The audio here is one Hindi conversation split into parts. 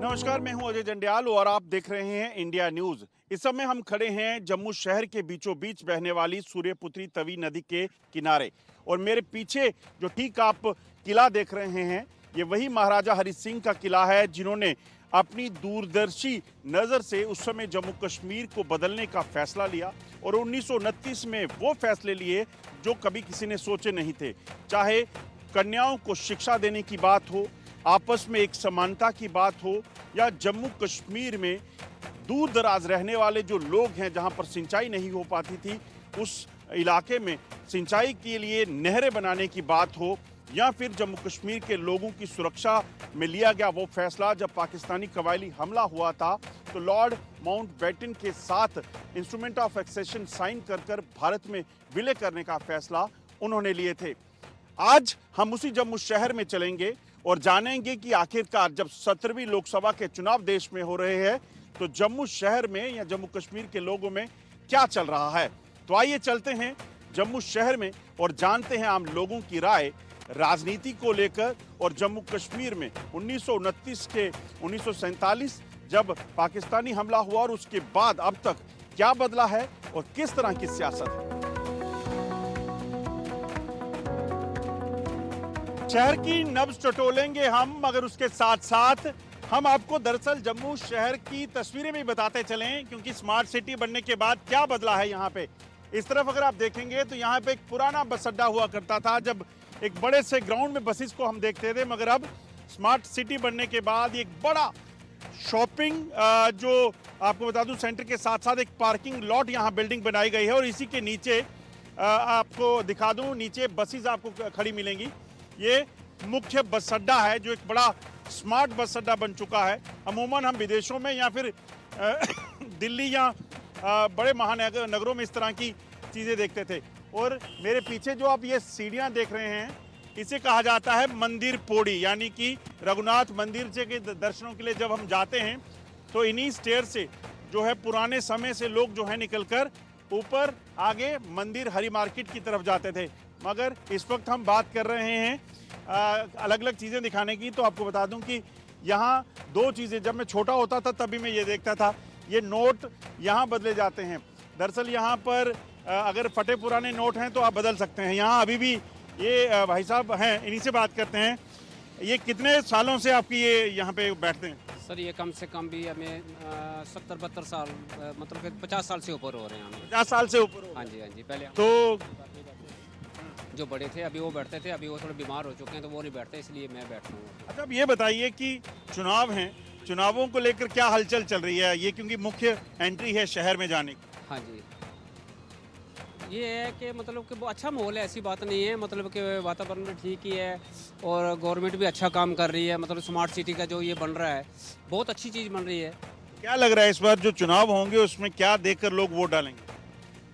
नमस्कार, मैं हूं अजय जंडियाल और आप देख रहे हैं इंडिया न्यूज। इस समय हम खड़े हैं जम्मू शहर के बीचों बीच बहने वाली सूर्यपुत्री तवी नदी के किनारे और मेरे पीछे जो ठीक आप किला देख रहे हैं ये वही महाराजा हरि सिंह का किला है जिन्होंने अपनी दूरदर्शी नजर से उस समय जम्मू कश्मीर को बदलने का फैसला लिया और 1929 में वो फैसले लिए जो कभी किसी ने सोचे नहीं थे। चाहे कन्याओं को शिक्षा देने की बात हो, आपस में एक समानता की बात हो या जम्मू कश्मीर में दूर दराज रहने वाले जो लोग हैं जहां पर सिंचाई नहीं हो पाती थी उस इलाके में सिंचाई के लिए नहरें बनाने की बात हो या फिर जम्मू कश्मीर के लोगों की सुरक्षा में लिया गया वो फैसला जब पाकिस्तानी कबायली हमला हुआ था तो लॉर्ड माउंटबेटन के साथ इंस्ट्रूमेंट ऑफ एक्सेशन साइन कर भारत में विलय करने का फैसला उन्होंने लिए थे। आज हम उसी जम्मू शहर में चलेंगे और जानेंगे कि आखिरकार जब 17वीं लोकसभा के चुनाव देश में हो रहे हैं तो जम्मू शहर में या जम्मू कश्मीर के लोगों में क्या चल रहा है। तो आइए चलते हैं जम्मू शहर में और जानते हैं आम लोगों की राय राजनीति को लेकर और जम्मू कश्मीर में 1929 के 1947 जब पाकिस्तानी हमला हुआ और उसके बाद अब तक क्या बदला है और किस तरह की सियासत है। शहर की नब्ज टटोलेंगे हम, मगर उसके साथ साथ हम आपको दरअसल जम्मू शहर की तस्वीरें भी बताते चलें क्योंकि स्मार्ट सिटी बनने के बाद क्या बदला है यहाँ पे। इस तरफ अगर आप देखेंगे तो यहाँ पे एक पुराना बस अड्डा हुआ करता था जब एक बड़े से ग्राउंड में बसेस को हम देखते थे, मगर अब स्मार्ट सिटी बनने के बाद एक बड़ा शॉपिंग जो आपको बता दूं सेंटर के साथ साथ एक पार्किंग लॉट यहाँ बिल्डिंग बनाई गई है और इसी के नीचे आपको दिखा दूं नीचे बसेस आपको खड़ी मिलेंगी। ये मुख्य बस अड्डा है जो एक बड़ा स्मार्ट बस अड्डा बन चुका है। अमूमन हम विदेशों में या फिर दिल्ली या बड़े महानगरों में इस तरह की चीज़ें देखते थे। और मेरे पीछे जो आप ये सीढ़ियां देख रहे हैं इसे कहा जाता है मंदिर पौड़ी, यानी कि रघुनाथ मंदिर से के दर्शनों के लिए जब हम जाते हैं तो इन्हीं स्टेयर से जो है पुराने समय से लोग जो है निकलकर ऊपर आगे मंदिर हरी मार्केट की तरफ जाते थे। मगर इस वक्त हम बात कर रहे हैं अलग अलग चीज़ें दिखाने की। तो आपको बता दूं कि यहाँ दो चीज़ें, जब मैं छोटा होता था तभी मैं ये देखता था, ये नोट यहाँ बदले जाते हैं। दरअसल यहाँ पर अगर फटे पुराने नोट हैं तो आप बदल सकते हैं। यहाँ अभी भी ये भाई साहब हैं, इन्हीं से बात करते हैं। ये कितने सालों से आपकी ये यहाँ पे बैठते हैं? सर ये कम से कम भी हमें 70-72 साल मतलब कि 50 साल से ऊपर हो रहे हैं हम। 50 साल से ऊपर हो? हाँ जी पहले तो जो बड़े थे अभी वो बैठते थे, अभी वो थोड़े बीमार हो चुके हैं तो वो नहीं बैठते, इसलिए मैं बैठता हूँ। अच्छा, अब ये बताइए कि चुनाव हैं, चुनावों को लेकर क्या हलचल चल रही है? ये क्योंकि मुख्य एंट्री है शहर में जाने की। हाँ जी, ये है कि मतलब कि वो अच्छा माहौल है, ऐसी बात नहीं है, मतलब कि वातावरण भी ठीक ही है और गवर्नमेंट भी अच्छा काम कर रही है। मतलब स्मार्ट सिटी का जो ये बन रहा है बहुत अच्छी चीज़ बन रही है। क्या लग रहा है इस बार जो चुनाव होंगे उसमें क्या देखकर लोग वोट डालेंगे?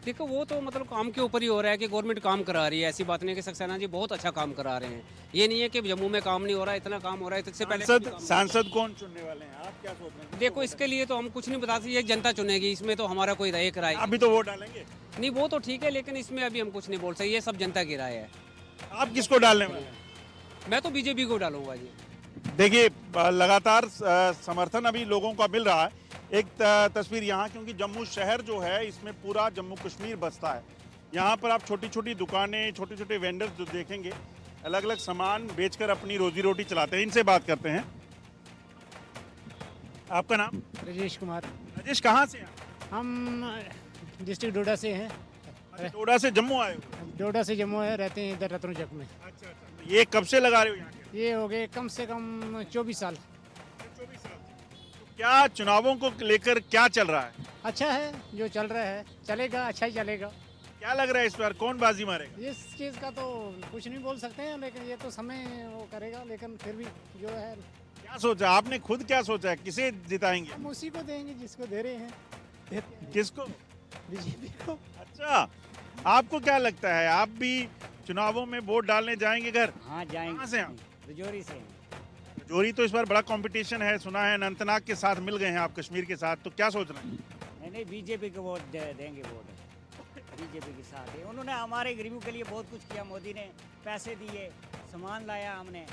देखो वो तो मतलब काम के ऊपर ही हो रहा है कि गवर्नमेंट काम करा रही है, ऐसी बात नहीं कि सक्सेना जी बहुत अच्छा काम करा रहे हैं। ये नहीं है कि जम्मू में काम नहीं हो रहा है, इतना काम हो रहा है। इससे पहले सांसद कौन चुनने वाले हैं, आप क्या सोच रहे हैं? देखो इसके लिए तो हम कुछ नहीं बता सकते, ये जनता चुनेगी, इसमें तो हमारा कोई राय राय अभी तो वोट डालेंगे? नहीं, वो तो ठीक है लेकिन इसमें अभी हम कुछ नहीं बोल सकते, ये सब जनता की राय है। आप किसको डालने वाले हैं? मैं तो बीजेपी को डालूंगा जी। देखिए लगातार समर्थन अभी लोगों का मिल रहा है। एक तस्वीर यहाँ, क्योंकि जम्मू शहर जो है इसमें पूरा जम्मू कश्मीर बसता है। यहाँ पर आप छोटी छोटी दुकानें, छोटे छोटे वेंडर्स जो देखेंगे अलग अलग सामान बेचकर अपनी रोजी रोटी चलाते हैं। इनसे बात करते हैं। आपका नाम? राजेश कुमार। राजेश, कहाँ से हैं? हम डिस्ट्रिक्ट डोडा से हैं। अच्छा, डोडा से जम्मू आए हो? डोडा से जम्मू है, रहते हैं इधर रतन चक में। अच्छा, ये कब से लगा रहे हो यहाँ के? ये हो गए कम से कम 24 साल। 24 साल। तो क्या चुनावों को लेकर क्या चल रहा है? अच्छा है जो चल रहा है, चलेगा, अच्छा ही चलेगा। क्या लग रहा है इस बार कौन बाजी मारेगा? इस चीज़ का तो कुछ नहीं बोल सकते हैं, लेकिन ये तो समय वो करेगा। लेकिन फिर भी जो है, क्या सोचा आपने, खुद क्या सोचा है, किसे जिताएंगे? हम उसी को देंगे जिसको दे रहे हैं। किसको? बीजेपी को। अच्छा, आपको क्या लगता है, आप भी चुनावों में वोट डालने जाएंगे घर? हाँ जाएंगे। कहाँ से आप? रजौरी से। जोरी तो इस बार बड़ा कंपटीशन है, सुना है अनंतनाग के साथ मिल गए हैं आप कश्मीर के साथ, तो क्या सोच रहे हैं? नहीं बीजेपी को वोट देंगे, वोट बीजेपी के साथ है। उन्होंने हमारे गरीबों के लिए बहुत कुछ किया। मोदी ने पैसे दिए, सामान लाया, हमने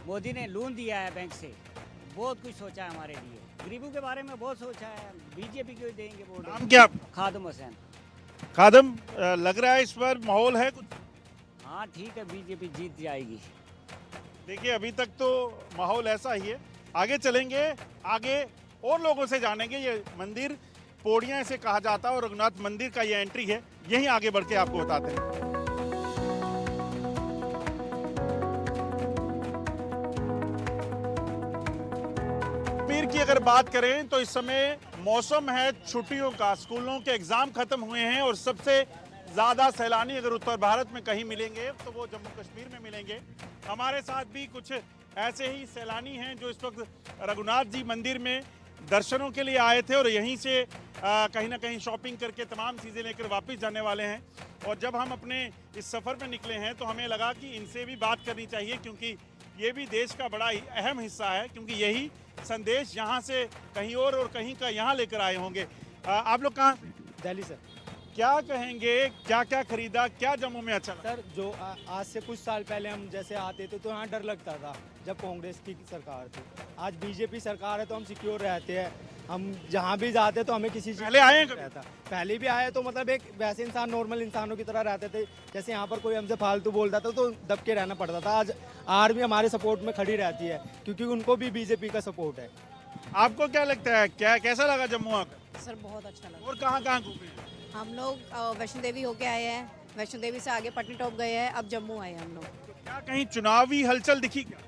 मोदी ने लोन दिया है बैंक से, बहुत कुछ सोचा है हमारे लिए, गरीबों के बारे में बहुत सोचा है। बीजेपी को ही देंगे वोट। नाम क्या आपका? खादम हुसैन। खादम, लग रहा है इस बार माहौल है कुछ? हाँ ठीक है, बीजेपी जीत जाएगी। देखिए अभी तक तो माहौल ऐसा ही है। आगे चलेंगे, आगे और लोगों से जानेंगे। ये मंदिर पौड़ियाँ से कहा जाता है और रघुनाथ मंदिर का ये एंट्री है। यहीं आगे बढ़ के आपको बताते हैं। कश्मीर की अगर बात करें तो इस समय मौसम है छुट्टियों का, स्कूलों के एग्जाम खत्म हुए हैं और सबसे ज्यादा सैलानी अगर उत्तर भारत में कहीं मिलेंगे तो वो जम्मू कश्मीर में मिलेंगे। हमारे साथ भी कुछ ऐसे ही सैलानी हैं जो इस वक्त रघुनाथ जी मंदिर में दर्शनों के लिए आए थे और यहीं से कहीं ना कहीं शॉपिंग करके तमाम चीज़ें लेकर वापस जाने वाले हैं। और जब हम अपने इस सफ़र में निकले हैं तो हमें लगा कि इनसे भी बात करनी चाहिए, क्योंकि ये भी देश का बड़ा ही अहम हिस्सा है, क्योंकि यही संदेश यहाँ से कहीं और कहीं का यहाँ लेकर आए होंगे। आप लोग कहाँ? दिल्ली से। क्या कहेंगे, क्या क्या खरीदा, क्या जम्मू में अच्छा लगा? सर जो आज से कुछ साल पहले हम जैसे आते थे तो यहाँ डर लगता था जब कांग्रेस की सरकार थी। आज बीजेपी सरकार है तो हम सिक्योर रहते हैं। हम जहाँ भी जाते तो हमें किसी चीज़ पहले आए हैं कभी? रहता। पहले भी आए तो मतलब एक वैसे इंसान नॉर्मल इंसानों की तरह रहते थे। जैसे यहाँ पर कोई हमसे फालतू बोलता था तो दब के रहना पड़ता था। आज आर्मी हमारे सपोर्ट में खड़ी रहती है क्योंकि उनको भी बीजेपी का सपोर्ट है। आपको क्या लगता है, क्या कैसा लगा जम्मू आकर? सर बहुत अच्छा लगा। और कहाँ कहाँ घूमे हैं? हम लोग वैष्णो देवी होके आए हैं, वैष्णो देवी से आगे पटनी टॉप गए हैं, अब जम्मू आए हैं हम लोग। क्या कहीं चुनावी हलचल दिखी क्या?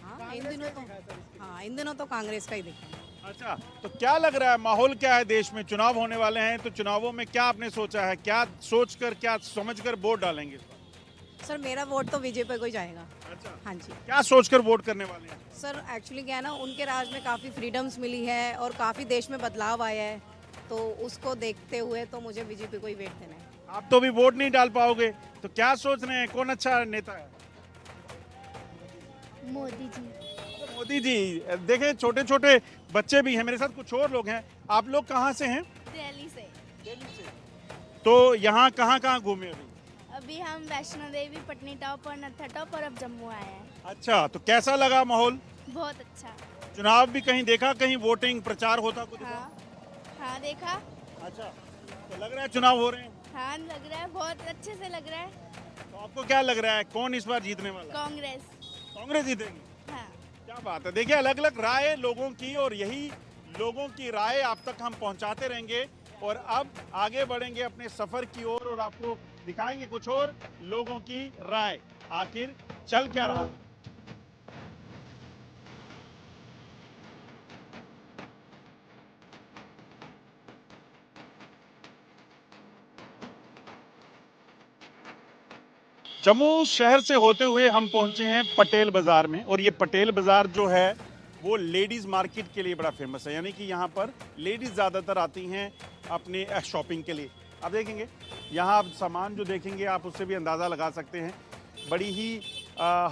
हाँ इन दिनों तो कांग्रेस का ही दिखा है। अच्छा, तो क्या लग रहा है, माहौल क्या है देश में? चुनाव होने वाले हैं तो चुनावों में क्या आपने सोचा है, क्या सोचकर क्या समझकर वोट डालेंगे इस बार? सर मेरा वोट तो बीजेपी को ही जाएगा। अच्छा, हाँ जी क्या सोचकर वोट करने वाले हैं? सर, एक्चुअली क्या है ना, उनके राज में काफ़ी फ्रीडम्स मिली है और काफ़ी देश में बदलाव आया है, तो उसको देखते हुए तो मुझे बीजेपी को ही वोट देना है। आप तो भी वोट नहीं डाल पाओगे, तो क्या सोच रहे हैं, कौन अच्छा नेता है? मोदी जी। मोदी जी। देखें छोटे छोटे बच्चे भी हैं, मेरे साथ कुछ और लोग हैं। आप लोग कहाँ से हैं? दिल्ली से। तो यहाँ कहाँ कहाँ घूमे अभी? अभी हम वैष्णो देवी, पटनी टॉप और नत्था टॉप और अब जम्मू आए हैं। अच्छा, तो कैसा लगा माहौल? बहुत अच्छा। चुनाव भी कहीं देखा, कहीं वोटिंग प्रचार होता कुछ? हाँ देखा। अच्छा, तो लग रहा है चुनाव हो रहे हैं? हाँ लग रहा है, बहुत अच्छे से लग रहा है। तो आपको क्या लग रहा है, कौन इस बार जीतने वाला है? कांग्रेस। कांग्रेस जीतेगी? हाँ। क्या बात है। देखिए अलग अलग राय लोगों की, और यही लोगों की राय आप तक हम पहुंचाते रहेंगे। और अब आगे बढ़ेंगे अपने सफर की ओर और आपको दिखाएंगे कुछ और लोगों की राय, आखिर चल क्या रहा है। जम्मू शहर से होते हुए हम पहुंचे हैं पटेल बाजार में, और ये पटेल बाजार जो है वो लेडीज मार्केट के लिए बड़ा फेमस है, यानी कि यहाँ पर लेडीज ज़्यादातर आती हैं अपने शॉपिंग के लिए। आप देखेंगे यहाँ आप सामान जो देखेंगे आप उससे भी अंदाज़ा लगा सकते हैं, बड़ी ही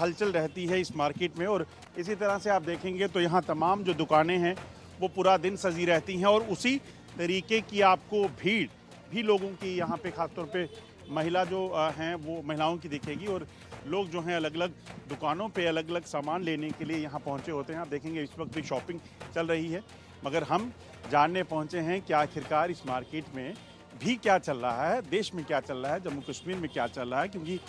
हलचल रहती है इस मार्केट में। और इसी तरह से आप देखेंगे तो यहाँ तमाम जो दुकानें हैं वो पूरा दिन सजी रहती हैं, और उसी तरीके की आपको भीड़ भी लोगों की यहाँ पे ख़ासतौर पे महिला जो हैं वो महिलाओं की दिखेगी, और लोग जो हैं अलग अलग दुकानों पे अलग अलग सामान लेने के लिए यहाँ पहुँचे होते हैं। आप देखेंगे इस वक्त भी शॉपिंग चल रही है, मगर हम जानने पहुँचे हैं कि आखिरकार इस मार्केट में भी क्या चल रहा है, देश में क्या चल रहा है, जम्मू कश्मीर में क्या चल रहा है, क्योंकि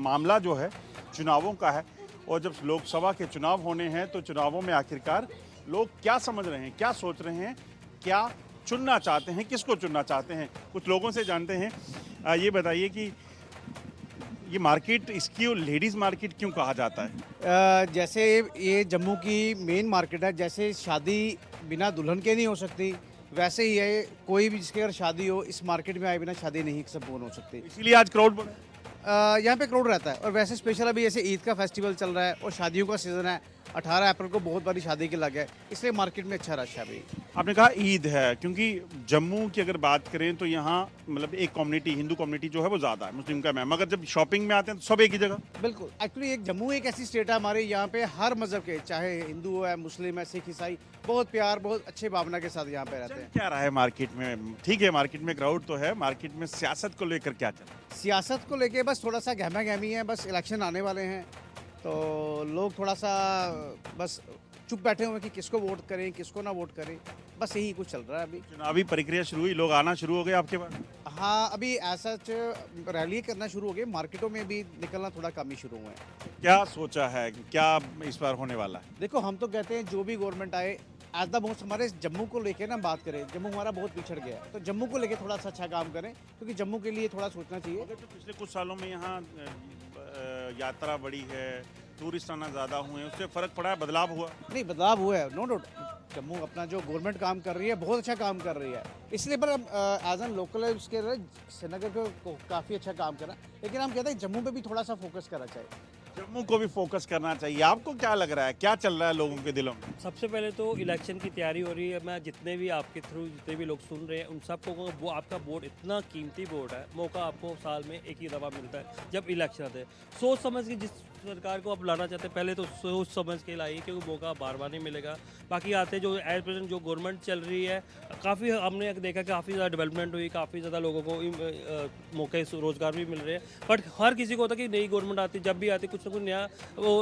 मामला जो है चुनावों का है। और जब लोकसभा के चुनाव होने हैं तो चुनावों में आखिरकार लोग क्या समझ रहे हैं, क्या सोच रहे हैं, क्या चुनना चाहते हैं, किसको चुनना चाहते हैं, कुछ लोगों से जानते हैं। ये बताइए कि ये मार्केट, इसकी लेडीज़ मार्केट क्यों कहा जाता है? जैसे ये जम्मू की मेन मार्केट है, जैसे शादी बिना दुल्हन के नहीं हो सकती, वैसे ही है कोई भी जिसके अगर शादी हो इस मार्केट में आए बिना शादी नहीं संपूर्ण हो सकती। इसीलिए आज क्राउड बढ़ा है। यहाँ पे क्राउड रहता है, और वैसे स्पेशल अभी जैसे ईद का फेस्टिवल चल रहा है और शादियों का सीज़न है, 18 अप्रैल को बहुत बड़ी शादी के लगे है, इसलिए मार्केट में अच्छा रश है अभी। आपने कहा ईद है, क्योंकि जम्मू की अगर बात करें तो यहाँ मतलब एक कम्युनिटी, हिंदू कम्युनिटी जो है वो ज़्यादा है, मुस्लिम का है, मगर जब शॉपिंग में आते हैं तो सब एक ही जगह। बिल्कुल, एक्चुअली एक जम्मू एक ऐसी स्टेट है हमारे यहाँ पे हर मज़हब के, चाहे हिंदू है, मुस्लिम है, सिख, ईसाई, बहुत प्यार, बहुत अच्छे भावना के साथ यहाँ पे रहते हैं। क्या रहा है मार्केट में? ठीक है, मार्केट में क्राउड तो है, मार्केट में सियासत को लेकर क्या चल रहा है? सियासत को लेके बस थोड़ा सा गहमा गहमी है, बस इलेक्शन आने वाले हैं तो लोग थोड़ा सा बस चुप बैठे हुए हैं कि किसको वोट करें किसको ना वोट करें, बस यही कुछ चल रहा है अभी। चुनावी प्रक्रिया शुरू हुई, लोग आना शुरू हो गए आपके पास? हाँ, अभी ऐसा रैली करना शुरू हो गए, मार्केटों में भी निकलना थोड़ा कम ही शुरू हुआ है। क्या सोचा है, क्या इस बार होने वाला है? देखो, हम तो कहते हैं जो भी गवर्नमेंट आए, एज द मोस्ट हमारे जम्मू को लेके ना बात करें, जम्मू हमारा बहुत पिछड़ गया है, तो जम्मू को लेके थोड़ा सा अच्छा काम करें, क्योंकि जम्मू के लिए थोड़ा सोचना चाहिए। तो पिछले कुछ सालों में यहाँ यात्रा बढ़ी है, टूरिस्ट आना ज़्यादा हुए हैं, उससे फर्क पड़ा है, बदलाव हुआ? नहीं, बदलाव हुआ है, नो डाउट। जम्मू अपना जो गवर्नमेंट काम कर रही है बहुत अच्छा काम कर रही है, इसलिए पर एज एन लोकल उसके श्रीनगर को काफ़ी अच्छा काम करा, लेकिन हम कहते हैं जम्मू पे भी थोड़ा सा फोकस करना चाहिए। जम्मू को भी फोकस करना चाहिए। आपको क्या लग रहा है, क्या चल रहा है लोगों के दिलों में? सबसे पहले तो इलेक्शन की तैयारी हो रही है। मैं जितने भी आपके थ्रू जितने भी लोग सुन रहे हैं उन सबको कहूँगा, वो आपका वोट इतना कीमती वोट है, मौका आपको साल में एक ही दफ़ा मिलता है जब इलेक्शन आते हैं। सोच समझ के जिस सरकार को आप लाना चाहते हैं पहले तो सोच समझ के लाइए, क्योंकि मौका बार बार नहीं मिलेगा। बाकी आते जो एज प्रेजेंट जो गवर्नमेंट चल रही है, काफ़ी हमने देखा काफ़ी ज़्यादा डेवलपमेंट हुई, काफ़ी ज़्यादा लोगों को मौके रोज़गार भी मिल रहे हैं। बट हर किसी को होता है कि नई गवर्नमेंट आती, जब भी आती कुछ ना कुछ नया वो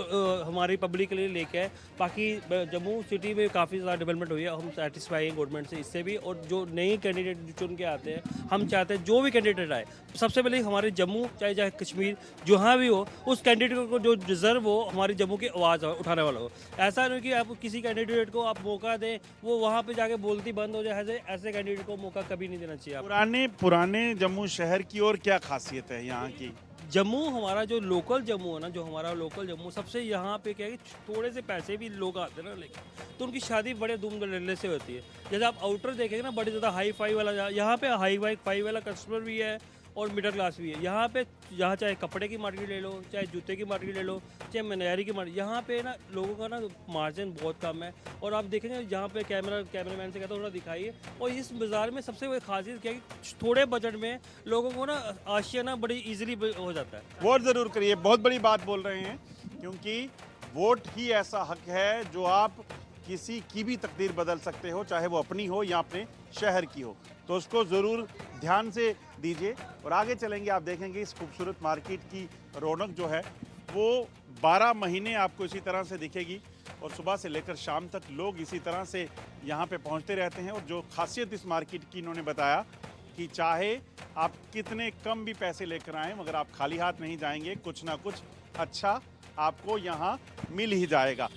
हमारी पब्लिक के लिए लेके आए। बाकी जम्मू सिटी में काफ़ी ज़्यादा डेवलपमेंट हुई है, हम सेटिस्फाई हैं गवर्नमेंट से इससे भी। और जो नए कैंडिडेट चुन के आते हैं, हम चाहते हैं जो भी कैंडिडेट आए, सबसे पहले हमारे जम्मू चाहे कश्मीर जहाँ भी हो, उस कैंडिडेट को जो डिज़र्व हो हमारी जम्मू की आवाज़ उठाने वाला हो। ऐसा नहीं कि आप किसी कैंडिडेट को आप मौका दें, वो वहाँ पे जाके बोलती बंद हो जाए। ऐसे कैंडिडेट को मौका कभी नहीं देना चाहिए। पुराने जम्मू शहर की और क्या खासियत है यहाँ की? जम्मू हमारा जो लोकल जम्मू है ना, जो हमारा लोकल जम्मू सबसे यहाँ पे क्या है कि थोड़े से पैसे भी लोग आते हैं ना, लेकिन तो उनकी शादी बड़े धूमधड़ल्ले से होती है। जैसे आप आउटर देखेंगे ना, बड़े ज़्यादा हाई फाई वाला, यहाँ पे हाई फाई वाला कस्टमर भी है और मिडिल क्लास भी है। यहाँ पे चाहे कपड़े की मार्केट ले लो, चाहे जूते की मार्केट ले लो, चाहे मनियारी की मार्केट, यहाँ पे ना लोगों का ना मार्जिन बहुत कम है। और आप देखेंगे जहाँ पे कैमरामैन से कहता हूँ थोड़ा दिखाइए। और इस बाज़ार में सबसे बड़ी खासियत क्या है कि थोड़े बजट में लोगों को ना आशियाना बड़ी ईजिली हो जाता है। वोट ज़रूर करिए, बहुत बड़ी बात बोल रहे हैं, क्योंकि वोट ही ऐसा हक है जो आप किसी की भी तकदीर बदल सकते हो, चाहे वो अपनी हो या अपने शहर की हो। तो उसको ज़रूर ध्यान से दीजिए। और आगे चलेंगे, आप देखेंगे इस खूबसूरत मार्केट की रौनक जो है वो 12 महीने आपको इसी तरह से दिखेगी। और सुबह से लेकर शाम तक लोग इसी तरह से यहाँ पे पहुँचते रहते हैं। और जो खासियत इस मार्केट की इन्होंने बताया कि चाहे आप कितने कम भी पैसे लेकर आएँ, मगर आप खाली हाथ नहीं जाएंगे, कुछ ना कुछ अच्छा आपको यहाँ मिल ही जाएगा।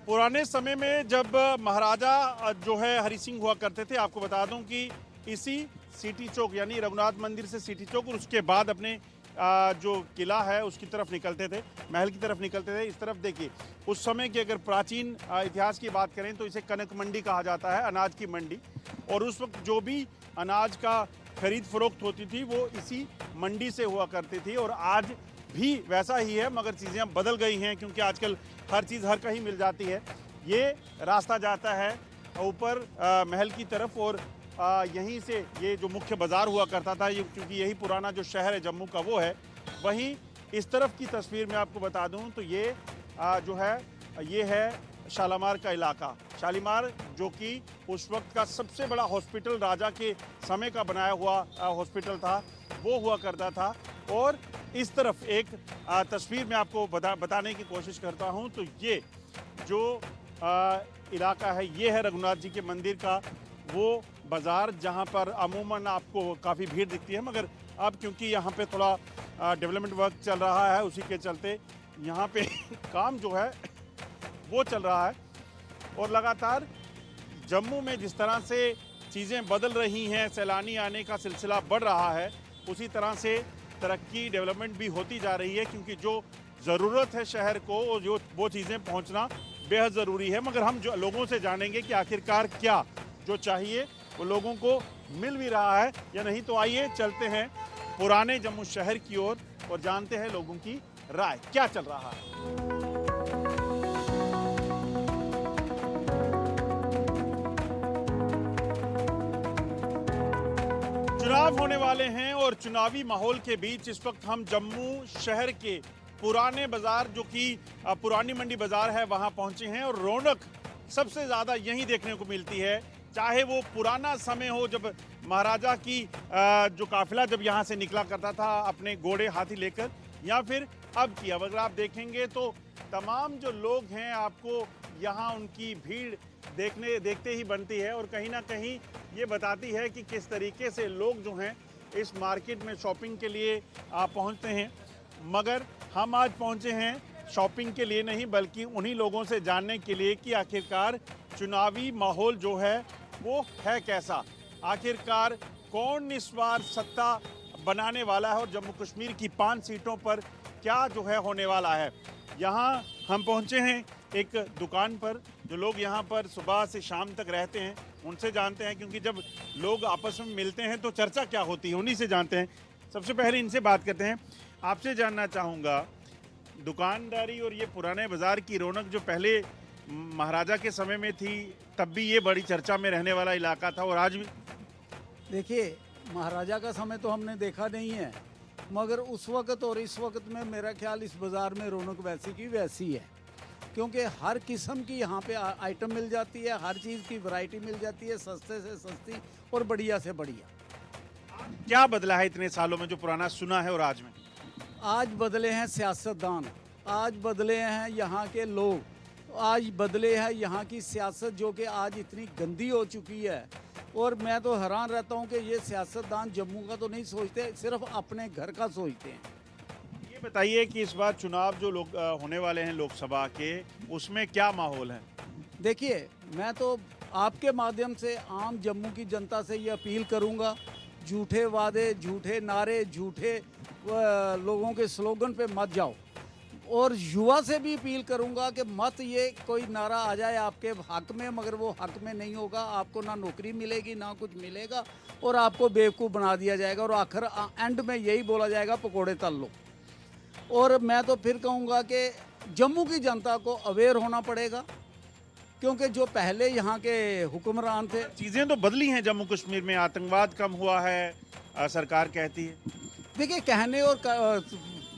पुराने समय में जब महाराजा जो है हरि सिंह हुआ करते थे, आपको बता दूं कि इसी सिटी चौक यानी रघुनाथ मंदिर से सिटी चौक और उसके बाद अपने जो किला है उसकी तरफ निकलते थे, महल की तरफ निकलते थे। इस तरफ देखिए, उस समय की अगर प्राचीन इतिहास की बात करें तो इसे कनक मंडी कहा जाता है, अनाज की मंडी। और उस वक्त जो भी अनाज का खरीद फरोख्त होती थी वो इसी मंडी से हुआ करती थी। और आज भी वैसा ही है, मगर चीज़ें अब बदल गई हैं, क्योंकि आजकल हर चीज़ हर कहीं मिल जाती है। ये रास्ता जाता है ऊपर महल की तरफ, और यहीं से ये जो मुख्य बाज़ार हुआ करता था, ये क्योंकि यही पुराना जो शहर है जम्मू का वो है। वहीं इस तरफ की तस्वीर में आपको बता दूं तो ये जो है ये है शालीमार का इलाका। शालीमार जो कि उस वक्त का सबसे बड़ा हॉस्पिटल, राजा के समय का बनाया हुआ हॉस्पिटल था, वो हुआ करता था। और इस तरफ एक तस्वीर में आपको बताने की कोशिश करता हूं तो ये जो इलाका है ये है रघुनाथ जी के मंदिर का वो बाज़ार, जहां पर अमूमन आपको काफ़ी भीड़ दिखती है, मगर अब क्योंकि यहाँ पे थोड़ा डेवलपमेंट वर्क चल रहा है, उसी के चलते यहाँ पे काम जो है वो चल रहा है। और लगातार जम्मू में जिस तरह से चीज़ें बदल रही हैं, सैलानी आने का सिलसिला बढ़ रहा है, उसी तरह से तरक्की डेवलपमेंट भी होती जा रही है, क्योंकि जो ज़रूरत है शहर को जो वो चीज़ें पहुंचना बेहद ज़रूरी है। मगर हम जो लोगों से जानेंगे कि आखिरकार क्या जो चाहिए वो लोगों को मिल भी रहा है या नहीं। तो आइए चलते हैं पुराने जम्मू शहर की ओर और जानते हैं लोगों की राय क्या चल रहा है। चुनाव होने वाले हैं और चुनावी माहौल के बीच इस वक्त हम जम्मू शहर के पुराने बाजार जो कि पुरानी मंडी बाजार है वहां पहुंचे हैं। और रौनक सबसे ज़्यादा यहीं देखने को मिलती है चाहे वो पुराना समय हो जब महाराजा की जो काफिला जब यहाँ से निकला करता था अपने घोड़े हाथी लेकर, या फिर अब की। अब अगर आप देखेंगे तो तमाम जो लोग हैं आपको यहाँ उनकी भीड़ देखते ही बनती है, और कहीं ना कहीं ये बताती है कि किस तरीके से लोग जो हैं इस मार्केट में शॉपिंग के लिए पहुँचते हैं। मगर हम आज पहुँचे हैं शॉपिंग के लिए नहीं, बल्कि उन्हीं लोगों से जानने के लिए कि आखिरकार चुनावी माहौल जो है वो है कैसा, आखिरकार कौन इस बार सत्ता बनाने वाला है और जम्मू कश्मीर की 5 सीटों पर क्या जो है होने वाला है। यहाँ हम पहुँचे हैं एक दुकान पर, जो लोग यहाँ पर सुबह से शाम तक रहते हैं उनसे जानते हैं, क्योंकि जब लोग आपस में मिलते हैं तो चर्चा क्या होती है उन्हीं से जानते हैं। सबसे पहले इनसे बात करते हैं। आपसे जानना चाहूँगा, दुकानदारी और ये पुराने बाज़ार की रौनक जो पहले महाराजा के समय में थी, तब भी ये बड़ी चर्चा में रहने वाला इलाका था, और आज भी? देखिए, महाराजा का समय तो हमने देखा नहीं है, मगर उस वक़्त और इस वक्त में मेरा ख्याल इस बाज़ार में रौनक वैसी की वैसी है, क्योंकि हर किस्म की यहाँ पे आइटम मिल जाती है, हर चीज़ की वैरायटी मिल जाती है, सस्ते से सस्ती और बढ़िया से बढ़िया। क्या बदला है इतने सालों में जो पुराना सुना है और आज में? आज बदले हैं सियासतदान, आज बदले हैं यहाँ के लोग, आज बदले हैं यहाँ की सियासत जो कि आज इतनी गंदी हो चुकी है। और मैं तो हैरान रहता हूँ कि ये सियासतदान जम्मू का तो नहीं सोचते, सिर्फ अपने घर का सोचते हैं। ये बताइए कि इस बार चुनाव जो लोग होने वाले हैं लोकसभा के, उसमें क्या माहौल है? देखिए, मैं तो आपके माध्यम से आम जम्मू की जनता से ये अपील करूँगा, झूठे वादे, झूठे नारे, झूठे लोगों के स्लोगन पे मत जाओ। और युवा से भी अपील करूंगा कि मत ये कोई नारा आ जाए आपके हक में, मगर वो हक में नहीं होगा, आपको ना नौकरी मिलेगी ना कुछ मिलेगा, और आपको बेवकूफ़ बना दिया जाएगा, और आखिर एंड में यही बोला जाएगा पकोड़े तल लो। और मैं तो फिर कहूँगा कि जम्मू की जनता को अवेयर होना पड़ेगा, क्योंकि जो पहले यहाँ के हुक्मरान थे, चीज़ें तो बदली हैं जम्मू कश्मीर में, आतंकवाद कम हुआ है सरकार कहती है। देखिए, कहने और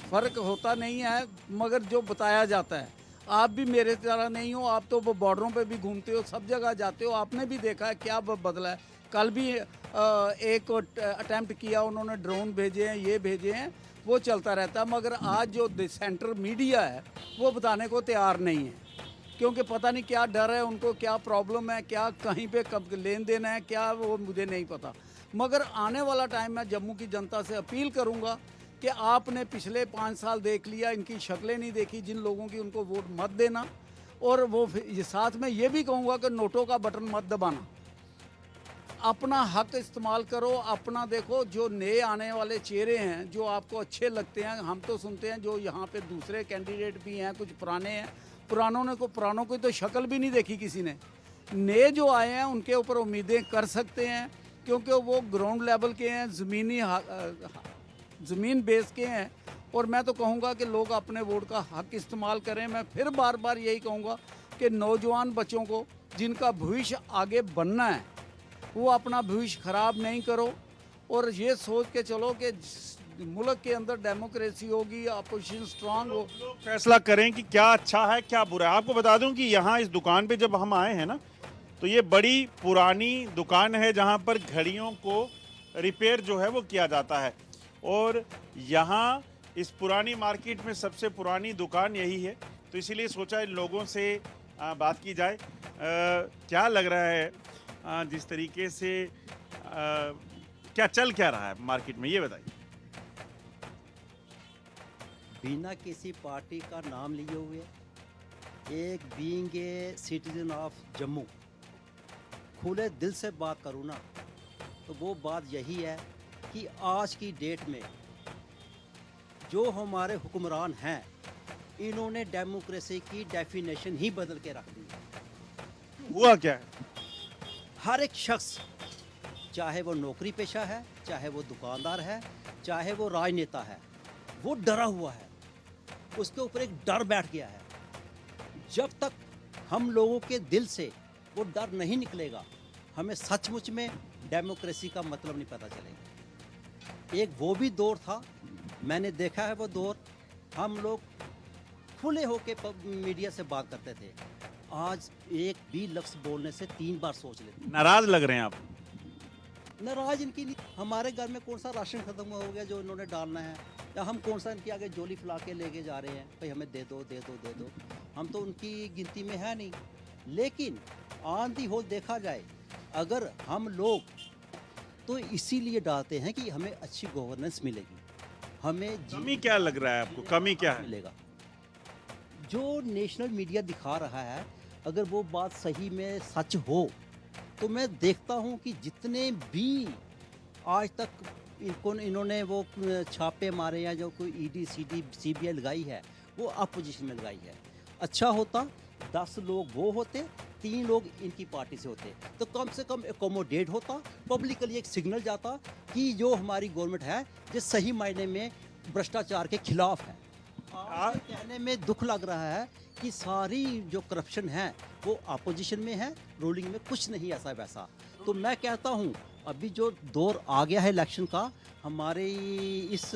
फ़र्क होता नहीं है, मगर जो बताया जाता है, आप भी मेरे तरह नहीं हो, आप तो वो बॉर्डरों पे भी घूमते हो, सब जगह जाते हो, आपने भी देखा है क्या बदला है। कल भी एक अटैम्प्ट किया, उन्होंने ड्रोन भेजे हैं, ये भेजे हैं, वो चलता रहता है, मगर आज जो सेंट्रल मीडिया है वो बताने को तैयार नहीं है, क्योंकि पता नहीं क्या डर है उनको, क्या प्रॉब्लम है, क्या कहीं पे कब लेन देन है, क्या वो मुझे नहीं पता। मगर आने वाला टाइम मैं जम्मू की जनता से अपील करूंगा कि आपने पिछले 5 साल देख लिया, इनकी शक्लें नहीं देखी जिन लोगों की, उनको वोट मत देना। और वो साथ में ये भी कहूँगा कि नोटों का बटन मत दबाना, अपना हक इस्तेमाल करो, अपना देखो। जो नए आने वाले चेहरे हैं जो आपको अच्छे लगते हैं, हम तो सुनते हैं जो यहाँ पे दूसरे कैंडिडेट भी हैं, कुछ पुराने हैं, पुरानों की तो शक्ल भी नहीं देखी किसी ने। नए जो आए हैं उनके ऊपर उम्मीदें कर सकते हैं, क्योंकि वो ग्राउंड लेवल के हैं, ज़मीन बेस के हैं। और मैं तो कहूँगा कि लोग अपने वोट का हक इस्तेमाल करें। मैं फिर बार बार यही कहूँगा कि नौजवान बच्चों को, जिनका भविष्य आगे बनना है, वो अपना भविष्य ख़राब नहीं करो, और ये सोच के चलो कि मुल्क के अंदर डेमोक्रेसी होगी, अपोजिशन स्ट्रांग हो, लोग फैसला करें कि क्या अच्छा है क्या बुरा है। आपको बता दूं कि यहाँ इस दुकान पे जब हम आए हैं ना, तो ये बड़ी पुरानी दुकान है जहाँ पर घड़ियों को रिपेयर जो है वो किया जाता है, और यहाँ इस पुरानी मार्केट में सबसे पुरानी दुकान यही है, तो इसीलिए सोचा इन लोगों से बात की जाए। क्या लग रहा है जिस तरीके से क्या रहा है मार्केट में, ये बताइए। बिना किसी पार्टी का नाम लिए हुए, एक being a citizen of Jammu, खुले दिल से बात करूँ ना, तो वो बात यही है कि आज की डेट में जो हमारे हुक्मरान हैं, इन्होंने डेमोक्रेसी की डेफिनेशन ही बदल के रख दी है। हुआ क्या है? हर एक शख्स, चाहे वो नौकरी पेशा है, चाहे वो दुकानदार है, चाहे वो राजनेता है, वो डरा हुआ है, उसके ऊपर एक डर बैठ गया है। जब तक हम लोगों के दिल से वो डर नहीं निकलेगा, हमें सचमुच में डेमोक्रेसी का मतलब नहीं पता चलेगा। एक वो भी दौर था, मैंने देखा है वो दौर, हम लोग खुले होके मीडिया से बात करते थे, आज एक भी लफ्ज़ बोलने से 3 बार सोच लेते हैं। नाराज लग रहे हैं आप? नाराज इनकी नहीं, हमारे घर में कौन सा राशन खत्म हो गया जो इन्होंने डालना है, या हम कौन सा इनके आगे झोली फैला के लेके जा रहे हैं भाई हमें दे दो दे दो दे दो। हम तो उनकी गिनती में है नहीं। लेकिन ऑन दी होल देखा जाए, अगर हम लोग तो इसीलिए डालते हैं कि हमें अच्छी गवर्नेंस मिलेगी, हमें कमी क्या लग रहा है आपको? कमी क्या है? मिलेगा। जो नेशनल मीडिया दिखा रहा है, अगर वो बात सही में सच हो तो मैं देखता हूं कि जितने भी आज तक इन्होंने वो छापे मारे या जो कोई ईडी सीबीआई लगाई है, वो अपोजिशन में लगाई है। अच्छा होता 10 लोग वो होते, 3 लोग इनकी पार्टी से होते, तो कम से कम एकोमोडेट होता, पब्लिकली एक सिग्नल जाता कि जो हमारी गवर्नमेंट है जो सही मायने में भ्रष्टाचार के खिलाफ है। आज कहने में दुख लग रहा है कि सारी जो करप्शन है वो अपोजिशन में है, रूलिंग में कुछ नहीं ऐसा वैसा। तो मैं कहता हूँ अभी जो दौर आ गया है इलेक्शन का, हमारे इस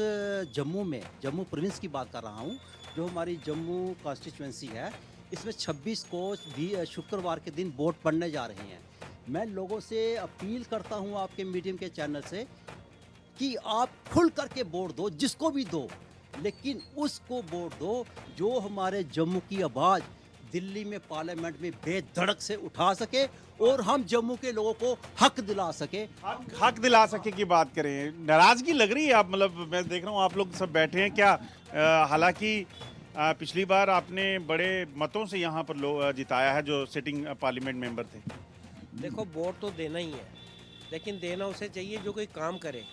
जम्मू में, जम्मू प्रोविंस की बात कर रहा हूँ, जो हमारी जम्मू कॉन्स्टिट्यूंसी है, इसमें 26 को भी शुक्रवार के दिन वोट पड़ने जा रहे हैं। मैं लोगों से अपील करता हूँ आपके मीडियम के चैनल से कि आप खुल करके वोट दो, जिसको भी दो, लेकिन उसको वोट दो जो हमारे जम्मू की आवाज़ दिल्ली में पार्लियामेंट में बेधड़क से उठा सके और हम जम्मू के लोगों को हक दिला सके। हक दिला सके की बात करें, नाराजगी लग रही है आप, मतलब मैं देख रहा हूँ आप लोग सब बैठे हैं क्या? हालांकि पिछली बार आपने बड़े मतों से यहाँ पर जिताया है जो सिटिंग पार्लियामेंट मेंबर थे। देखो वोट तो देना ही है, लेकिन देना उसे चाहिए जो कोई काम करे।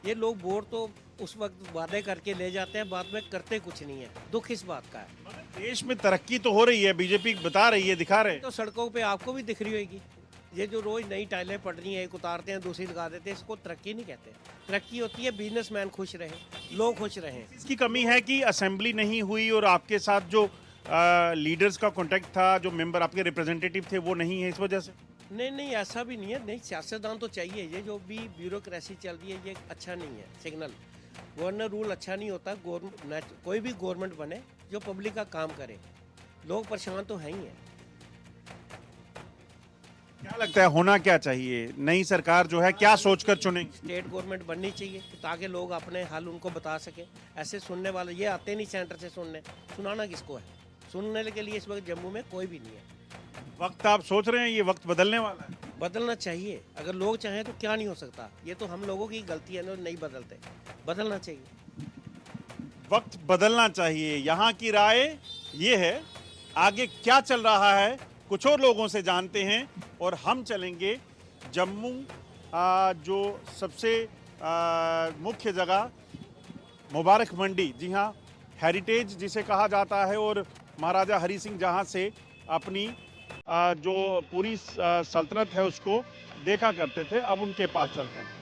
ये लोग वोट तो उस वक्त वादे करके ले जाते हैं, बाद में करते कुछ नहीं है। दुख इस बात का है। देश में तरक्की तो हो रही है, बीजेपी बता रही है, दिखा रहे हैं। तो सड़कों पे आपको भी दिख रही होगी, ये जो रोज नई टाइलें पड़ रही हैं, एक उतारते हैं दूसरी लगा देते हैं, इसको तरक्की नहीं कहते। तरक्की होती है बिजनेसमैन खुश रहे, लोग खुश रहें। इसकी कमी है कि असेंबली नहीं हुई और आपके साथ जो लीडर्स का कांटेक्ट था, जो मेंबर आपके रिप्रेजेंटेटिव थे, वो नहीं है इस वजह से। नहीं ऐसा भी नहीं है। नहीं, सियासतदान तो चाहिए। ये जो भी ब्यूरोक्रेसी चल रही है ये अच्छा नहीं है सिग्नल। गवर्नर रूल अच्छा नहीं होता। कोई भी गवर्नमेंट बने जो पब्लिक का काम करे। लोग परेशान तो हैं ही हैं। क्या लगता है होना क्या चाहिए? नई सरकार जो है क्या सोचकर चुनेगी? स्टेट गवर्नमेंट बननी चाहिए ताकि लोग अपने हाल उनको बता सके। ऐसे सुनने वाले ये आते नहीं सेंटर से सुनने, सुनाना किसको है? सुनने के लिए इस वक्त जम्मू में कोई भी नहीं है। वक्त आप सोच रहे हैं ये वक्त बदलने वाला है? बदलना चाहिए। अगर लोग चाहें तो क्या नहीं हो सकता। ये तो हम लोगों की गलती है ना, नहीं बदलते। बदलना चाहिए, वक्त बदलना चाहिए। यहाँ की राय ये है। आगे क्या चल रहा है कुछ और लोगों से जानते हैं और हम चलेंगे जम्मू जो सबसे मुख्य जगह मुबारक मंडी, जी हाँ, हेरिटेज जिसे कहा जाता है, और महाराजा हरि सिंह जहाँ से अपनी जो पूरी सल्तनत है उसको देखा करते थे, अब उनके पास चलते हैं।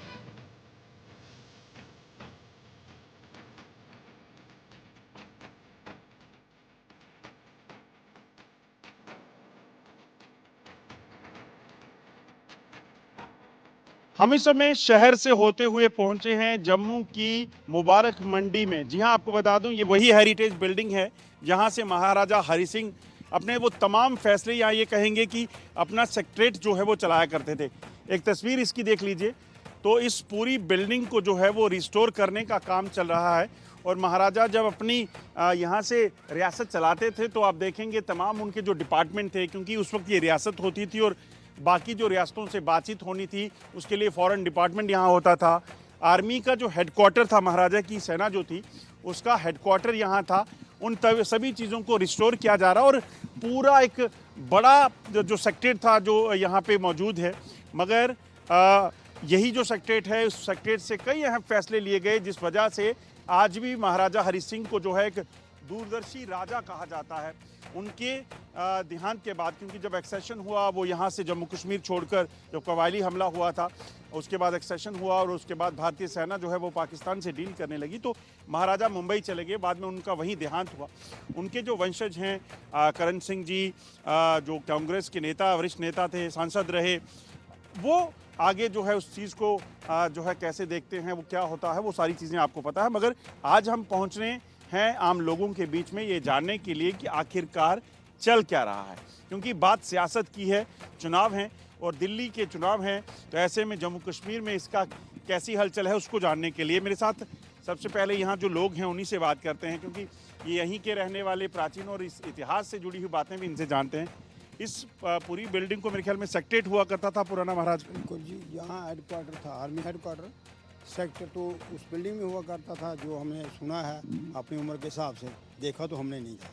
हम इस समय शहर से होते हुए पहुंचे हैं जम्मू की मुबारक मंडी में। जी हां, आपको बता दूं ये वही हेरिटेज बिल्डिंग है जहां से महाराजा हरि सिंह अपने वो तमाम फैसले, या ये कहेंगे कि अपना सेक्रेटरीट जो है वो चलाया करते थे। एक तस्वीर इसकी देख लीजिए। तो इस पूरी बिल्डिंग को जो है वो रिस्टोर करने का काम चल रहा है। और महाराजा जब अपनी यहाँ से रियासत चलाते थे तो आप देखेंगे तमाम उनके जो डिपार्टमेंट थे, क्योंकि उस वक्त ये रियासत होती थी और बाकी जो रियासतों से बातचीत होनी थी उसके लिए फॉरेन डिपार्टमेंट यहाँ होता था। आर्मी का जो हेडक्वार्टर था, महाराजा की सेना जो थी उसका हेडक्वार्टर यहाँ था। उन सभी चीज़ों को रिस्टोर किया जा रहा है और पूरा एक बड़ा जो सेक्रेटरीट था जो यहाँ पे मौजूद है। मगर यही जो सेक्रेटरीट है, उस सेक्रेटरीट से कई अहम फैसले लिए गए जिस वजह से आज भी महाराजा हरि सिंह को जो है एक दूरदर्शी राजा कहा जाता है। उनके देहांत के बाद, क्योंकि जब एक्सेशन हुआ वो यहाँ से जम्मू कश्मीर छोड़कर, जब कबायली हमला हुआ था उसके बाद एक्सेशन हुआ और उसके बाद भारतीय सेना जो है वो पाकिस्तान से डील करने लगी, तो महाराजा मुंबई चले गए। बाद में उनका वहीं देहांत हुआ। उनके जो वंशज हैं करण सिंह जी, जो कांग्रेस के नेता, वरिष्ठ नेता थे, सांसद रहे, वो आगे जो है उस चीज़ को जो है कैसे देखते हैं, वो क्या होता है, वो सारी चीज़ें आपको पता है। मगर आज हम पहुँच रहे हैं आम लोगों के बीच में ये जानने के लिए कि आखिरकार चल क्या रहा है, क्योंकि बात सियासत की है, चुनाव हैं और दिल्ली के चुनाव हैं, तो ऐसे में जम्मू कश्मीर में इसका कैसी हलचल है उसको जानने के लिए मेरे साथ सबसे पहले यहाँ जो लोग हैं उन्हीं से बात करते हैं, क्योंकि ये यहीं के रहने वाले प्राचीन और इस इतिहास से जुड़ी हुई बातें भी इनसे जानते हैं। इस पूरी बिल्डिंग को मेरे ख्याल में सेक्रेटेरिएट हुआ करता था पुराना महाराज। बिल्कुल जी, यहाँ हेडक्वार्टर था, आर्मी हेडक्वार्टर। सेक्टर तो उस बिल्डिंग में हुआ करता था, जो हमने सुना है अपनी उम्र के हिसाब से, देखा तो हमने नहीं था।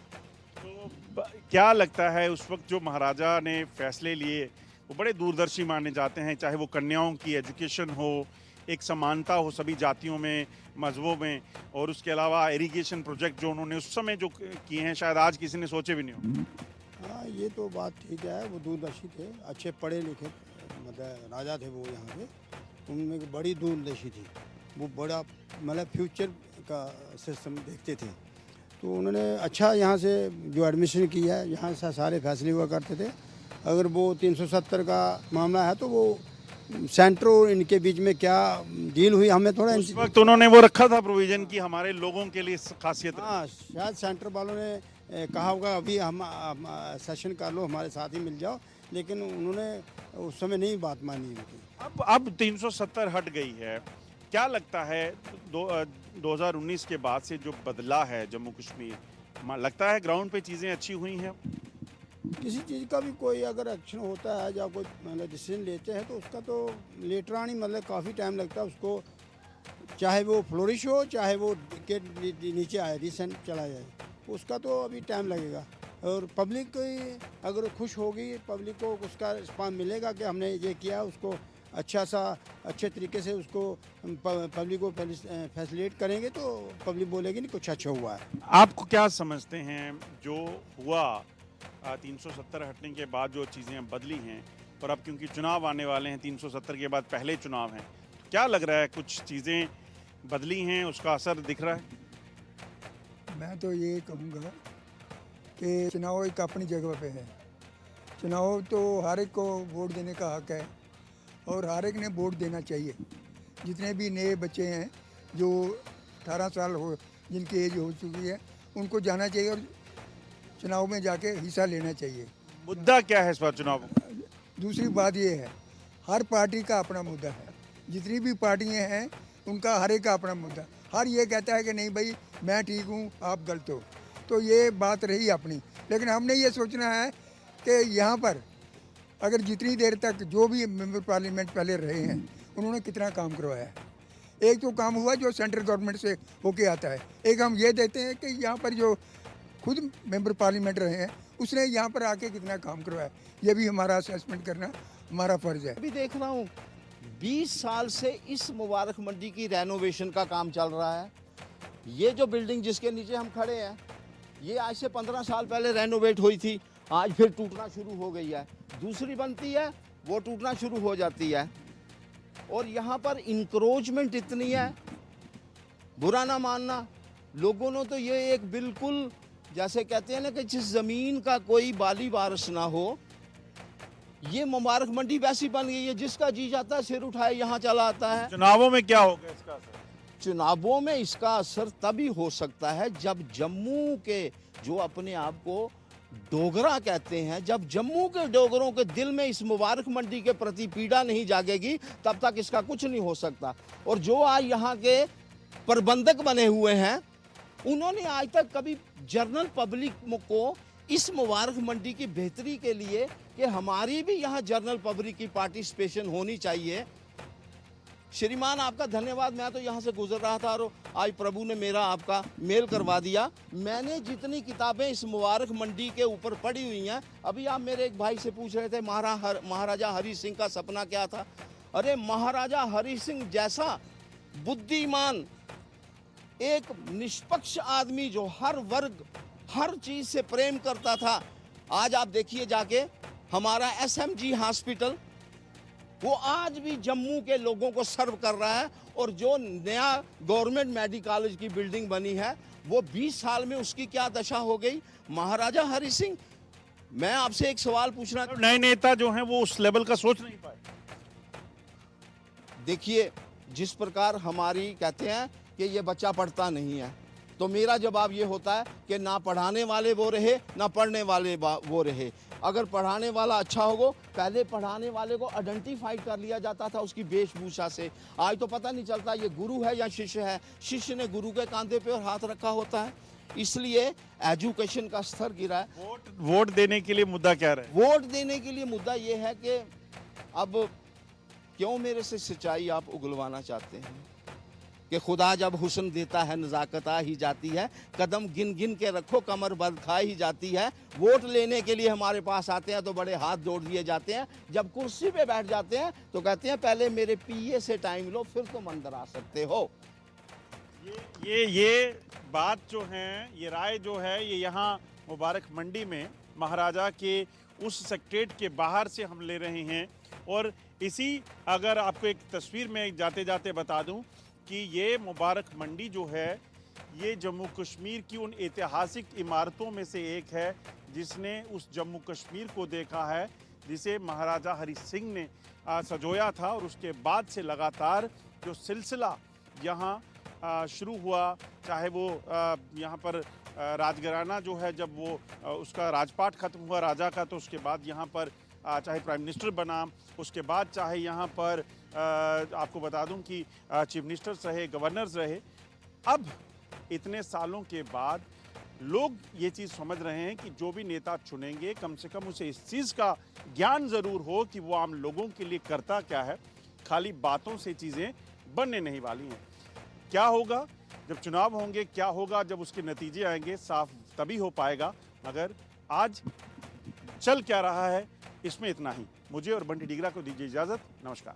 तो क्या लगता है उस वक्त जो महाराजा ने फैसले लिए वो बड़े दूरदर्शी माने जाते हैं, चाहे वो कन्याओं की एजुकेशन हो, एक समानता हो सभी जातियों में, मजहबों में, और उसके अलावा इरिगेशन प्रोजेक्ट जो उन्होंने उस समय जो किए हैं शायद आज किसी ने सोचे भी नहीं हो। हाँ, ये तो बात ठीक है, वो दूरदर्शी थे, अच्छे पढ़े लिखे मतलब राजा थे वो यहाँ के, उनमें बड़ी दूरदर्शी थी, वो बड़ा मतलब फ्यूचर का सिस्टम देखते थे। तो उन्होंने अच्छा यहाँ से जो एडमिशन किया है, यहाँ से सारे फैसले हुआ करते थे। अगर वो 370 का मामला है तो वो सेंटर और इनके बीच में क्या डील हुई हमें थोड़ा उस वक्त उन्होंने वो रखा था प्रोविजन की हमारे लोगों के लिए खासियत। हाँ, शायद सेंटर वालों ने कहा होगा अभी हम सेशन कर लो, हमारे साथ ही मिल जाओ, लेकिन उन्होंने उस समय नहीं बात मानी उनकी। अब 370 हट गई है, क्या लगता है 2019 के बाद से जो बदला है जम्मू कश्मीर, लगता है ग्राउंड पे चीज़ें अच्छी हुई हैं? किसी चीज़ का भी कोई अगर एक्शन होता है या कोई मतलब डिसीजन लेते हैं तो उसका तो लेटर आनी मतलब काफ़ी टाइम लगता है उसको, चाहे वो फ्लोरिश हो चाहे वो के नीचे आए रिसेंट चला जाए, उसका तो अभी टाइम लगेगा। और पब्लिक अगर खुश होगी, पब्लिक को उसका रिस्पॉन्स मिलेगा कि हमने ये किया, उसको अच्छा सा अच्छे तरीके से उसको पब्लिक को फैसिलिटेट करेंगे तो पब्लिक बोलेगी नहीं कुछ अच्छा हुआ है। आपको क्या समझते हैं जो हुआ 370 हटने के बाद जो चीज़ें बदली हैं, और अब क्योंकि चुनाव आने वाले हैं 370 के बाद पहले चुनाव हैं, तो क्या लग रहा है कुछ चीज़ें बदली हैं, उसका असर दिख रहा है? मैं तो ये कहूँगा कि चुनाव एक अपनी जगह पे है। चुनाव तो हर एक को वोट देने का हक है और हर एक ने वोट देना चाहिए। जितने भी नए बच्चे हैं जो 18 साल हो जिनकी एज हो चुकी है उनको जाना चाहिए और चुनाव में जाके हिस्सा लेना चाहिए। मुद्दा क्या है इस बार चुनाव? दूसरी बात ये है, हर पार्टी का अपना मुद्दा है, जितनी भी पार्टियां हैं उनका हर एक का अपना मुद्दा। हर ये कहता है कि नहीं भाई मैं ठीक हूँ आप गलत हो, तो ये बात रही अपनी। लेकिन हमने ये सोचना है कि यहाँ पर अगर जितनी देर तक जो भी मेंबर पार्लियामेंट पहले रहे हैं उन्होंने कितना काम करवाया है। एक तो काम हुआ जो सेंट्रल गवर्नमेंट से होके आता है, एक हम ये देते हैं कि यहाँ पर जो खुद मेंबर पार्लियामेंट रहे हैं उसने यहाँ पर आके कितना काम करवाया, ये भी हमारा असेसमेंट करना हमारा फ़र्ज़ है। अभी देख रहा हूँ 20 साल से इस मुबारक मंडी की रेनोवेशन का काम चल रहा है। ये जो बिल्डिंग जिसके नीचे हम खड़े हैं ये आज से 15 साल पहले रेनोवेट हुई थी, आज फिर टूटना शुरू हो गई है। दूसरी बनती है वो टूटना शुरू हो जाती है। और यहाँ पर इंक्रोचमेंट इतनी है, बुरा ना मानना, लोगों ने तो ये एक बिल्कुल जैसे कहते हैं ना कि जिस ज़मीन का कोई बाली वारिस ना हो, ये मुबारक मंडी वैसी बन गई है जिसका जी जाता है सिर उठाए यहाँ चला आता है। चुनावों में क्या होगा इसका असर? चुनावों में इसका असर तभी हो सकता है जब जम्मू के जो अपने आप को डोगरा कहते हैं, जब जम्मू के डोगरों के दिल में इस मुबारक मंडी के प्रति पीड़ा नहीं जागेगी तब तक इसका कुछ नहीं हो सकता। और जो आज यहाँ के प्रबंधक बने हुए हैं उन्होंने आज तक कभी जनरल पब्लिक को इस मुबारक मंडी की बेहतरी के लिए कि हमारी भी यहाँ जनरल पब्लिक की पार्टिसिपेशन होनी चाहिए। श्रीमान आपका धन्यवाद, मैं तो यहाँ से गुजर रहा था और आज प्रभु ने मेरा आपका मेल करवा दिया। मैंने जितनी किताबें इस मुबारक मंडी के ऊपर पढ़ी हुई हैं, अभी आप मेरे एक भाई से पूछ रहे थे महाराजा हरि सिंह का सपना क्या था। अरे महाराजा हरि सिंह जैसा बुद्धिमान एक निष्पक्ष आदमी जो हर वर्ग हर चीज़ से प्रेम करता था, आज आप देखिए जाके हमारा SMG हॉस्पिटल वो आज भी जम्मू के लोगों को सर्व कर रहा है। और जो नया गवर्नमेंट मेडिकल कॉलेज की बिल्डिंग बनी है वो 20 साल में उसकी क्या दशा हो गई। महाराजा हरि सिंह, मैं आपसे एक सवाल पूछना, नए नेता जो हैं वो उस लेवल का सोच नहीं पाए। देखिए जिस प्रकार हमारी कहते हैं कि ये बच्चा पढ़ता नहीं है, तो मेरा जवाब ये होता है कि ना पढ़ाने वाले वो रहे, ना पढ़ने वाले वो रहे। अगर पढ़ाने वाला अच्छा होगा, पहले पढ़ाने वाले को आइडेंटिफाई कर लिया जाता था उसकी वेशभूषा से। आज तो पता नहीं चलता ये गुरु है या शिष्य है। शिष्य ने गुरु के कंधे पे और हाथ रखा होता है, इसलिए एजुकेशन का स्तर गिरा है। वोट देने के लिए मुद्दा क्या रहे? वोट देने के लिए मुद्दा ये है कि अब क्यों मेरे से सच्चाई आप उगलवाना चाहते हैं कि खुदा जब हुस्न देता है नज़ाकत आ ही जाती है, कदम गिन गिन के रखो कमर बंद खा ही जाती है। वोट लेने के लिए हमारे पास आते हैं तो बड़े हाथ जोड़ दिए जाते हैं, जब कुर्सी पे बैठ जाते हैं तो कहते हैं पहले मेरे पीए से टाइम लो फिर तुम अंदर आ सकते हो। ये बात जो है, ये राय जो है, ये यहाँ मुबारक मंडी में महाराजा के उस सेक्रेटरीट के बाहर से हम ले रहे हैं। और इसी, अगर आपको एक तस्वीर में जाते जाते बता दूं कि ये मुबारक मंडी जो है ये जम्मू कश्मीर की उन ऐतिहासिक इमारतों में से एक है जिसने उस जम्मू कश्मीर को देखा है जिसे महाराजा हरि सिंह ने सजोया था। और उसके बाद से लगातार जो सिलसिला यहाँ शुरू हुआ, चाहे वो यहाँ पर राजघराना जो है जब वो उसका राजपाट ख़त्म हुआ राजा का, तो उसके बाद यहाँ पर चाहे प्राइम मिनिस्टर बना, उसके बाद चाहे यहाँ पर आपको बता दूं कि चीफ मिनिस्टर्स रहे, गवर्नर्स रहे। अब इतने सालों के बाद लोग ये चीज़ समझ रहे हैं कि जो भी नेता चुनेंगे कम से कम उसे इस चीज़ का ज्ञान ज़रूर हो कि वो आम लोगों के लिए करता क्या है। खाली बातों से चीज़ें बनने नहीं वाली हैं। क्या होगा जब चुनाव होंगे, क्या होगा जब उसके नतीजे आएंगे, साफ तभी हो पाएगा। मगर आज चल क्या रहा है इसमें इतना ही। मुझे और बंटी डिगरा को दीजिए इजाज़त। नमस्कार।